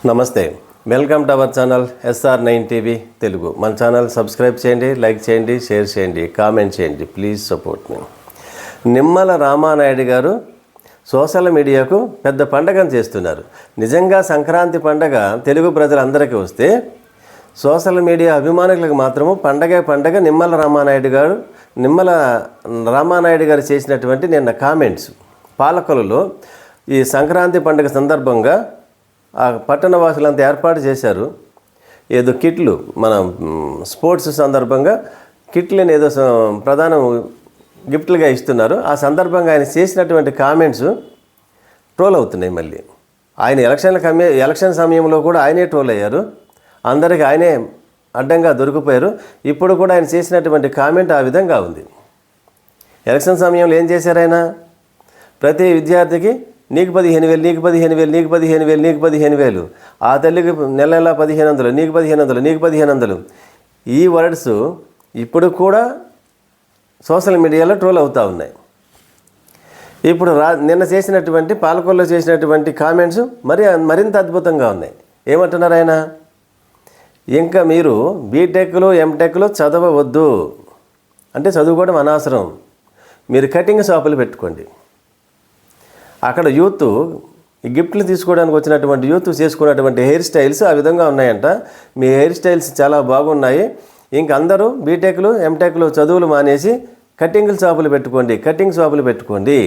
నమస్తే, welcome to our channel SR9 TV Telugu. మన channel subscribe చేయండి, లైక్ చేయండి, షేర్ చేయండి, కామెంట్ చేయండి. ప్లీజ్ సపోర్ట్ మీ. నిమ్మల రామానాయుడు గారు సోషల్ మీడియాకు పెద్ద పండగను చేస్తున్నారు. నిజంగా సంక్రాంతి పండగ తెలుగు ప్రజలందరికీ వస్తే సోషల్ మీడియా అభిమానులకు మాత్రము పండగ నిమ్మల రామానాయుడు గారు చేసినటువంటి నిన్న కామెంట్స్ పాలకొలలో ఈ సంక్రాంతి పండుగ సందర్భంగా ఆ పట్టణ వాసులంతా ఏర్పాటు చేశారు. ఏదో కిట్లు మన స్పోర్ట్స్ సందర్భంగా కిట్లని ఏదో ప్రధాన గిఫ్ట్లుగా ఇస్తున్నారు. ఆ సందర్భంగా ఆయన చేసినటువంటి కామెంట్స్ ట్రోల్ అవుతున్నాయి. మళ్ళీ ఆయన ఎలక్షన్ సమయంలో కూడా ఆయనే ట్రోల్ అయ్యారు. అందరికీ ఆయనే అడ్డంగా దొరికిపోయారు. ఇప్పుడు కూడా ఆయన చేసినటువంటి కామెంట్ ఆ విధంగా ఉంది. ఎలక్షన్ సమయంలో ఏం చేశారు ఆయన? ప్రతి విద్యార్థికి నీకు 15,000, నీకు 15,000, నీకు 15,000, నీకు 15,000, ఆ తల్లికి నెల 1,500, నీకు 1,500, నీకు 1,500. ఈ వర్డ్స్ ఇప్పుడు కూడా సోషల్ మీడియాలో ట్రోల్ అవుతూ ఉన్నాయి. ఇప్పుడు నిన్న చేసినటువంటి పాలకొల్లో చేసినటువంటి కామెంట్స్ మరింత అద్భుతంగా ఉన్నాయి. ఏమంటున్నారు ఆయన? ఇంకా మీరు బీటెక్లు ఎంటెక్లు చదవవద్దు, అంటే చదువుకోవడం అనవసరం, మీరు కటింగ్ షాపులు పెట్టుకోండి. అక్కడ యూత్ ఈ గిఫ్ట్లు తీసుకోవడానికి వచ్చినటువంటి యూత్ చేసుకున్నటువంటి హెయిర్ స్టైల్స్ ఆ విధంగా ఉన్నాయంట. మీ హెయిర్ స్టైల్స్ చాలా బాగున్నాయి. ఇంక అందరూ బీటెక్లు ఎంటెక్లు చదువులు మానేసి కటింగ్ షాపులు పెట్టుకోండి.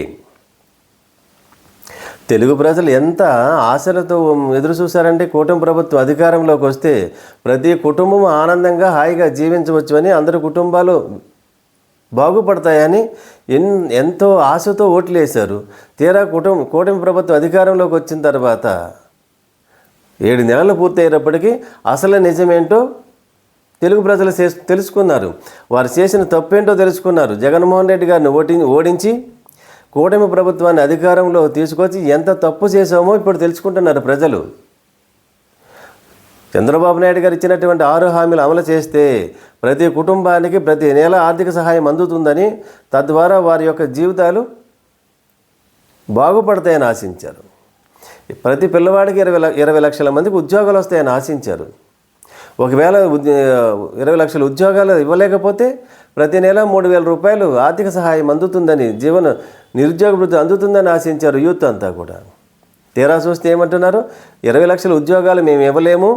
తెలుగు ప్రజలు ఎంత ఆశలతో ఎదురు చూశారంటే కూటమి ప్రభుత్వం అధికారంలోకి వస్తే ప్రతి కుటుంబం ఆనందంగా హాయిగా జీవించవచ్చు అని, అందరి కుటుంబాలు బాగుపడతాయని ఎంతో ఆశతో ఓట్లు వేశారు. తీరా కూటమి ప్రభుత్వం అధికారంలోకి వచ్చిన తర్వాత 7 నెలలు పూర్తయ్యేటప్పటికీ అసలు నిజమేంటో తెలుగు ప్రజలు తెలుసుకున్నారు. వారు చేసిన తప్పేంటో తెలుసుకున్నారు. జగన్మోహన్ రెడ్డి గారిని ఓడించి కూటమి ప్రభుత్వాన్ని అధికారంలో తీసుకొచ్చి ఎంత తప్పు చేశామో ఇప్పుడు తెలుసుకుంటున్నారు ప్రజలు. చంద్రబాబు నాయుడు గారు ఇచ్చినటువంటి 6 హామీలు అమలు చేస్తే ప్రతి కుటుంబానికి ప్రతి నెల ఆర్థిక సహాయం అందుతుందని, తద్వారా వారి యొక్క జీవితాలు బాగుపడతాయని ఆశించారు. ప్రతి పిల్లవాడికి 20 లక్షల మందికి ఉద్యోగాలు వస్తాయని ఆశించారు. ఒకవేళ 20 లక్షల ఉద్యోగాలు ఇవ్వలేకపోతే ప్రతి నెల 3,000 రూపాయలు ఆర్థిక సహాయం అందుతుందని, నిరుద్యోగ వృద్ధి అందుతుందని ఆశించారు యూత్ అంతా కూడా. తీరా చూస్తే ఏమంటున్నారు? 20 లక్షల ఉద్యోగాలు మేము ఇవ్వలేము,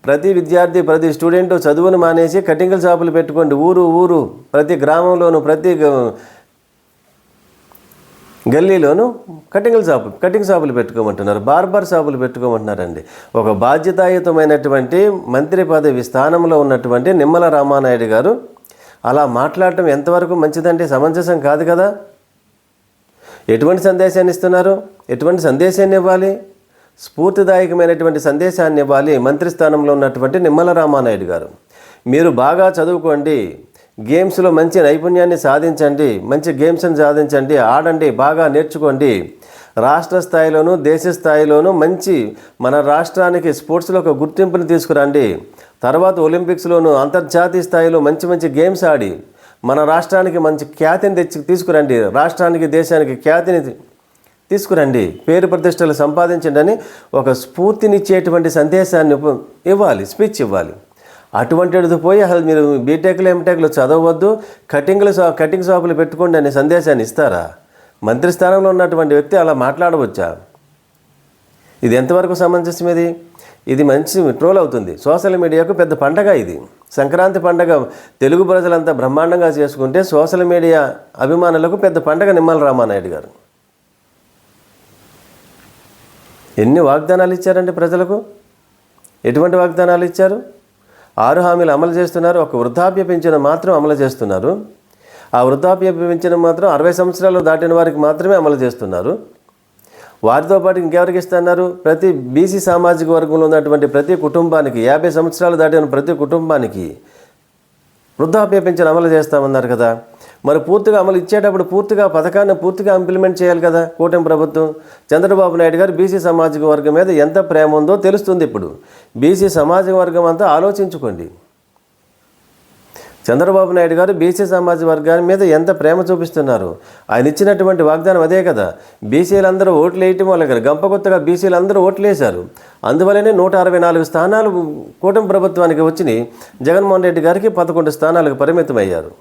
ప్రతి విద్యార్థి ప్రతి స్టూడెంట్ చదువును మానేసి కటింగ్ షాపులు పెట్టుకోండి, ఊరు ప్రతి గ్రామంలోనూ ప్రతి గల్లీలోనూ కటింగ్ షాపులు పెట్టుకోమంటున్నారు, బార్బర్ షాపులు పెట్టుకోమంటున్నారండి. ఒక బాధ్యతాయుతమైనటువంటి మంత్రి పదవి స్థానంలో ఉన్నటువంటి నిమ్మల రామానాయుడు గారు అలా మాట్లాడటం ఎంతవరకు మంచిదంటే సమంజసం కాదు కదా. ఎటువంటి సందేశాన్ని ఇస్తున్నారు? ఎటువంటి సందేశాన్ని ఇవ్వాలి? స్ఫూర్తిదాయకమైనటువంటి సందేశాన్ని ఇవ్వాలి మంత్రి స్థానంలో ఉన్నటువంటి నిమ్మల రామానాయుడు గారు. మీరు బాగా చదువుకోండి, గేమ్స్లో మంచి నైపుణ్యాన్ని సాధించండి, మంచి గేమ్స్ని సాధించండి, ఆడండి, బాగా నేర్చుకోండి. రాష్ట్ర స్థాయిలోనూ దేశ స్థాయిలోనూ మంచి మన రాష్ట్రానికి స్పోర్ట్స్లో ఒక గుర్తింపుని తీసుకురండి. తర్వాత ఒలింపిక్స్లోనూ అంతర్జాతీయ స్థాయిలో మంచి గేమ్స్ ఆడి మన రాష్ట్రానికి మంచి ఖ్యాతిని తీసుకురండి, రాష్ట్రానికి దేశానికి ఖ్యాతిని తీసుకురండి, పేరు ప్రతిష్టలు సంపాదించండి అని ఒక స్ఫూర్తినిచ్చేటువంటి సందేశాన్ని ఇవ్వాలి, స్పీచ్ ఇవ్వాలి. అటువంటిది పోయి అసలు మీరు బీటెక్లు ఎంటెక్లు చదవద్దు, కటింగ్ షాపులు పెట్టుకోండి అనే సందేశాన్ని ఇస్తారా? మంత్రి స్థానంలో ఉన్నటువంటి వ్యక్తి అలా మాట్లాడవచ్చా? ఇది ఎంతవరకు సమంజసం? ఇది మంచి ట్రోల్ అవుతుంది. సోషల్ మీడియాకు పెద్ద పండగ ఇది. సంక్రాంతి పండగ తెలుగు ప్రజలంతా బ్రహ్మాండంగా చేసుకుంటే సోషల్ మీడియా అభిమానులకు పెద్ద పండగ నిమ్మల రామానాయుడు గారు. ఎన్ని వాగ్దానాలు ఇచ్చారండి ప్రజలకు? ఎటువంటి వాగ్దానాలు ఇచ్చారు? 6 హామీలు అమలు చేస్తున్నారు. ఒక వృద్ధాప్య పింఛను మాత్రం అమలు చేస్తున్నారు. ఆ వృద్ధాప్య పింఛను మాత్రం 60 సంవత్సరాలు దాటిన వారికి మాత్రమే అమలు చేస్తున్నారు. వారితో పాటు ఇంకెవరికి ఇస్తున్నారు? ప్రతి బీసీ సామాజిక వర్గంలో ఉన్నటువంటి ప్రతి కుటుంబానికి, 50 సంవత్సరాలు దాటిన ప్రతి కుటుంబానికి వృద్ధాప్య పింఛను అమలు చేస్తామన్నారు కదా. మరి పూర్తిగా అమలు ఇచ్చేటప్పుడు పథకాన్ని పూర్తిగా ఇంప్లిమెంట్ చేయాలి కదా కూటమి ప్రభుత్వం. చంద్రబాబు నాయుడు గారు బీసీ సామాజిక వర్గం మీద ఎంత ప్రేమ ఉందో తెలుస్తుంది. ఇప్పుడు బీసీ సామాజిక వర్గం అంతా ఆలోచించుకోండి. చంద్రబాబు నాయుడు గారు బీసీ సమాజ వర్గాల మీద ఎంత ప్రేమ చూపిస్తున్నారు. ఆయన ఇచ్చినటువంటి వాగ్దానం అదే కదా. బీసీలందరూ ఓట్లు వేయటం వల్ల కదా గంపకొత్తగా బీసీలందరూ ఓట్లు వేశారు. అందువల్లనే 164 స్థానాలు కూటమి ప్రభుత్వానికి వచ్చినాయి. జగన్మోహన్ రెడ్డి గారికి 11 స్థానాలకు పరిమితమయ్యారు.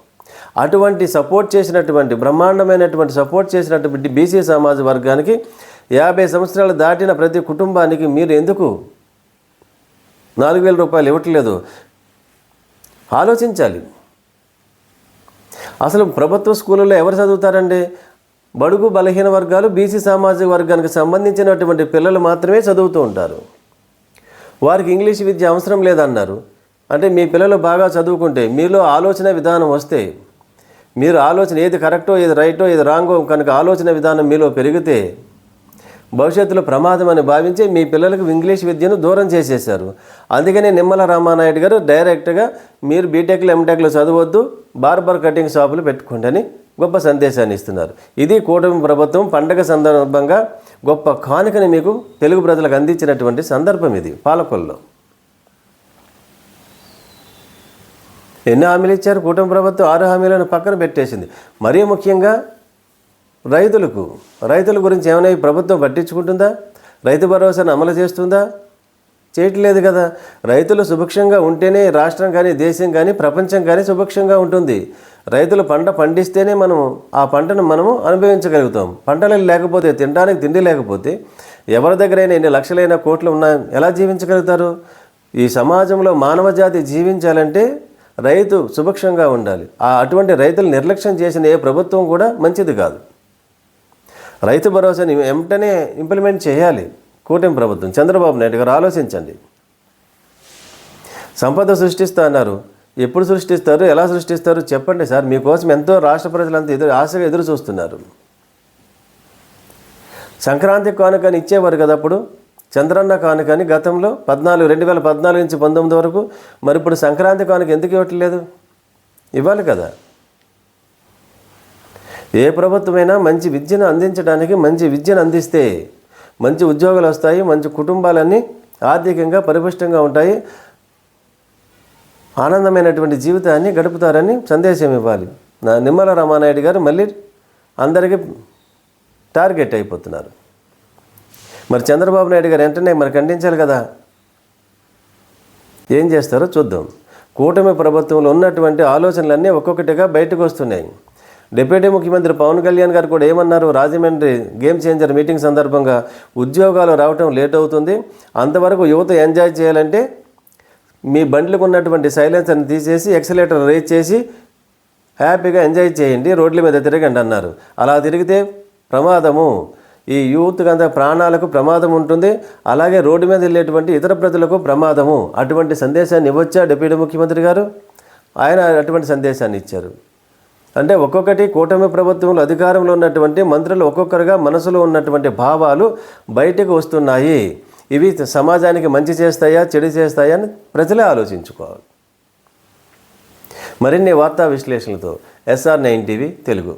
అటువంటి సపోర్ట్ చేసినటువంటి బ్రహ్మాండమైనటువంటి సపోర్ట్ చేసినటువంటి బీసీ సమాజ వర్గానికి 50 సంవత్సరాలు దాటిన ప్రతి కుటుంబానికి మీరు ఎందుకు 4,000 రూపాయలు ఇవ్వట్లేదు? ఆలోచించాలి. అసలు ప్రభుత్వ స్కూళ్ళలో ఎవరు చదువుతారండి? బడుగు బలహీన వర్గాలు బీసీ సామాజిక వర్గానికి సంబంధించినటువంటి పిల్లలు మాత్రమే చదువుతూ ఉంటారు. వారికి ఇంగ్లీష్ విద్య అవసరం లేదన్నారు. అంటే మీ పిల్లలు బాగా చదువుకుంటే మీలో ఆలోచన విధానం వస్తే, మీరు ఆలోచన ఏది కరెక్టో ఏది రైటో ఏది రాంగో కనుక ఆలోచన విధానం మీలో పెరిగితే భవిష్యత్తులో ప్రమాదం అని భావించి మీ పిల్లలకు ఇంగ్లీష్ విద్యను దూరం చేసేశారు. అందుకనే నిమ్మల రామానాయుడు గారు డైరెక్ట్గా మీరు బీటెక్లు ఎంటెక్లు చదవద్దు, బార్బర్ కటింగ్ షాపులు పెట్టుకోండి అని గొప్ప సందేశాన్ని ఇస్తున్నారు. ఇది కూటమి ప్రభుత్వం పండగ సందర్భంగా గొప్ప కానుకని మీకు తెలుగు ప్రజలకు అందించినటువంటి సందర్భం. ఇది పాలకొల్లో ఎన్ని హామీలు ఇచ్చారు కూటమి ప్రభుత్వం? 6 హామీలను పక్కన పెట్టేసింది. మరీ ముఖ్యంగా రైతుల గురించి ఏమైనా ఈ ప్రభుత్వం పట్టించుకుంటుందా? రైతు భరోసాను అమలు చేస్తుందా? చేయట్లేదు కదా. రైతులు సుభిక్షంగా ఉంటేనే రాష్ట్రం కానీ దేశం కానీ ప్రపంచం కానీ సుభిక్షంగా ఉంటుంది. రైతులు పంట పండిస్తేనే ఆ పంటను మనము అనుభవించగలుగుతాం. పంటలు లేకపోతే, తినడానికి తిండి లేకపోతే ఎవరి దగ్గరైనా ఎన్ని లక్షలైన కోట్లు ఉన్నా ఎలా జీవించగలుగుతారు? ఈ సమాజంలో మానవ జాతి జీవించాలంటే రైతు సుభిక్షంగా ఉండాలి. అటువంటి రైతులు నిర్లక్ష్యం చేసిన ఏ ప్రభుత్వం కూడా మంచిది కాదు. రైతు భరోసాని వెంటనే ఇంప్లిమెంట్ చేయాలి కూటమి ప్రభుత్వం. చంద్రబాబు నాయుడు గారు ఆలోచించండి. సంపద సృష్టిస్తా అన్నారు. ఎప్పుడు సృష్టిస్తారు? ఎలా సృష్టిస్తారు? చెప్పండి సార్. మీకోసం ఎంతో రాష్ట్ర ప్రజలంతా ఆశగా ఎదురు చూస్తున్నారు. సంక్రాంతి కానుకని ఇచ్చేవారు కదా అప్పుడు, చంద్రన్న కానుకని గతంలో 2014 నుంచి 19 వరకు. మరి ఇప్పుడు సంక్రాంతి కానుక ఎందుకు ఇవ్వట్లేదు? ఇవ్వాలి కదా. ఏ ప్రభుత్వమైనా మంచి విద్యను అందించడానికి మంచి విద్యను అందిస్తే మంచి ఉద్యోగాలు వస్తాయి, మంచి కుటుంబాలన్నీ ఆర్థికంగా పరిపుష్టంగా ఉంటాయి, ఆనందమైనటువంటి జీవితాన్ని గడుపుతారని సందేశం ఇవ్వాలి. నిమ్మల రామానాయుడు గారు మళ్ళీ అందరికీ టార్గెట్ అయిపోతున్నారు. మరి చంద్రబాబు నాయుడు గారు వెంటనే ఖండించాలి కదా. ఏం చేస్తారో చూద్దాం. కూటమి ప్రభుత్వంలో ఉన్నటువంటి ఆలోచనలన్నీ ఒక్కొక్కటిగా బయటకు వస్తున్నాయి. డిప్యూటీ ముఖ్యమంత్రి పవన్ కళ్యాణ్ గారు కూడా ఏమన్నారు? రాజమండ్రి గేమ్ చేంజర్ మీటింగ్ సందర్భంగా ఉద్యోగాలు రావటం లేట్ అవుతుంది, అంతవరకు యువత ఎంజాయ్ చేయాలంటే మీ బండ్లకు ఉన్నటువంటి సైలెన్సర్ని తీసేసి ఎక్సలేటర్ రేజ్ చేసి హ్యాపీగా ఎంజాయ్ చేయండి, రోడ్ల మీద తిరగండి అన్నారు. అలా తిరిగితే ప్రమాదము, ఈ యూత్కి అంత ప్రాణాలకు ప్రమాదం ఉంటుంది, అలాగే రోడ్డు మీద వెళ్ళేటువంటి ఇతర ప్రజలకు ప్రమాదము. అటువంటి సందేశాన్ని ఇవ్వచ్చా డిప్యూటీ ముఖ్యమంత్రి గారు? ఆయన అటువంటి సందేశాన్ని ఇచ్చారు. అంటే ఒక్కొక్కటి కూటమి ప్రభుత్వంలో అధికారంలో ఉన్నటువంటి మంత్రులు ఒక్కొక్కరుగా మనసులో ఉన్నటువంటి భావాలు బయటకు వస్తున్నాయి. ఇవి సమాజానికి మంచి చేస్తాయా చెడు చేస్తాయా అని ప్రజలే ఆలోచించుకోవాలి. మరిన్ని వార్తా విశ్లేషణలతో SR9 టీవీ తెలుగు.